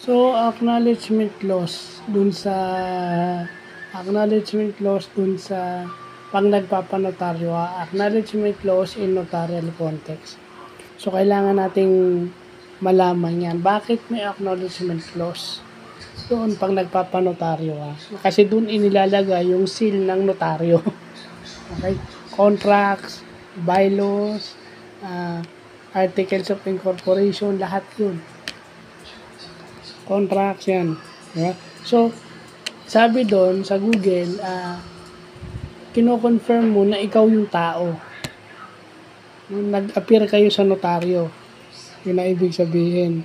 So, acknowledgement clause dun sa pag nagpapanotaryo, acknowledgement clause in notarial context. So, kailangan nating malaman yan. Bakit may acknowledgement clause? Doon pag nagpapanotaryo ka. Kasi doon inilalagay yung seal ng notaryo. Okay? Contracts, bylaws, articles of incorporation, lahat yun. Contracts yan. Diba? So, sabi doon sa Google, kino-confirm mo na ikaw yung tao. Nag-appear kayo sa notaryo. Yun ang ibig sabihin.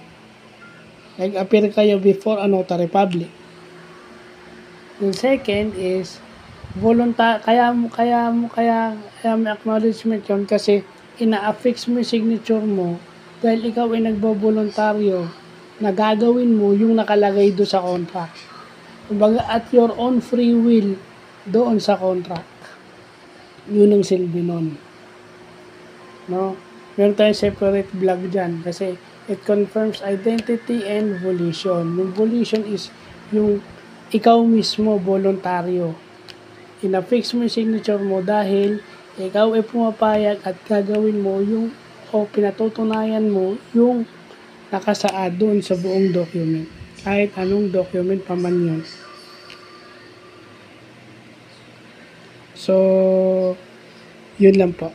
Nag-appear kayo before a notary public. Yung second is, kaya may acknowledgement yun kasi ina-affix mo yung signature mo dahil ikaw ay nagbo-voluntaryo na gagawin mo yung nakalagay doon sa contract. Kumbaga, at your own free will doon sa contract. Yun ang silbi nun. No? Meron tayong separate vlog dyan kasi it confirms identity and volition. Yung volition is yung ikaw mismo, voluntaryo. Ina-fix mo yung signature mo dahil ikaw ay pumapayag at gagawin mo yung o pinatutunayan mo yung nakasaad doon sa buong document. Kahit anong document pa man yun. So, yun lang po.